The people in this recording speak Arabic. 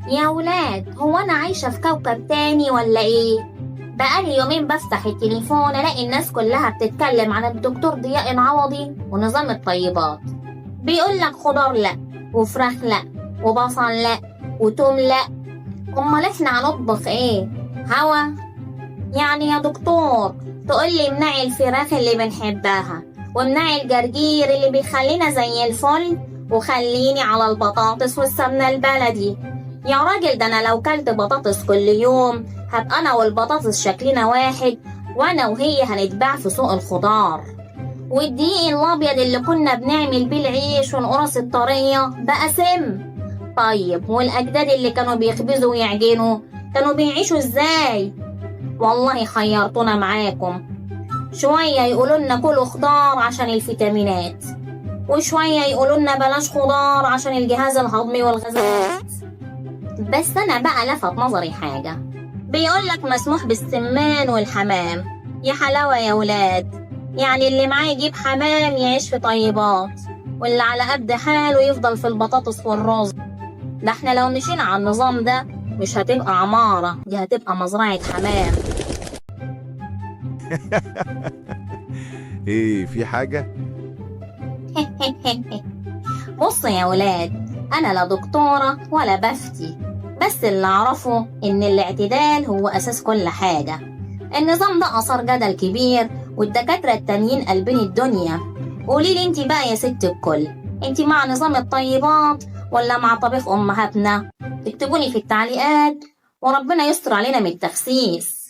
يا ولاد، هو أنا عايشة في كوكب تاني ولا إيه؟ بقالي يومين بفتح التليفون ألاقي الناس كلها بتتكلم عن الدكتور ضياء العوضي ونظام الطيبات. بيقولك خضار لأ، وفراخ لأ، وبصل لأ، وتوم لأ. أمال إحنا هنطبخ إيه؟ هوا؟ يعني يا دكتور تقولي امنعي الفراخ اللي بنحبها، وامنعي الجرجير اللي بيخلينا زي الفل، وخليني على البطاطس والسمنة البلدي. يا راجل، ده أنا لو كلت بطاطس كل يوم هبقى أنا والبطاطس شكلنا واحد، وأنا وهي هنتباع في سوق الخضار. والدقيق الأبيض اللي كنا بنعمل بيه العيش والقرص الطرية بقى سم. طيب والأجداد اللي كانوا بيخبزوا ويعجنوا كانوا بيعيشوا إزاي؟ والله خيرتونا معاكم. شوية يقولوا لنا كلوا خضار عشان الفيتامينات، وشوية يقولوا لنا بلاش خضار عشان الجهاز الهضمي والغازات. بس أنا بقى لفت نظري حاجة، بيقولك مسموح بالسمان والحمام. يا حلاوة يا ولاد، يعني اللي معاه يجيب حمام يعيش في طيبات، واللي على قد حاله يفضل في البطاطس والرز. ده احنا لو مشينا على النظام ده مش هتبقى عمارة، دي هتبقى مزرعة حمام. ايه في حاجة؟ بص يا ولاد، أنا لا دكتورة ولا بفتي، بس اللي أعرفه إن الاعتدال هو أساس كل حاجة. النظام ده أثار جدل كبير، والدكاترة التانيين قلبين الدنيا. قوليلي انتي بقى يا ست الكل، انتي مع نظام الطيبات ولا مع طبيخ أمهاتنا؟ اكتبولي في التعليقات، وربنا يستر علينا من التخسيس.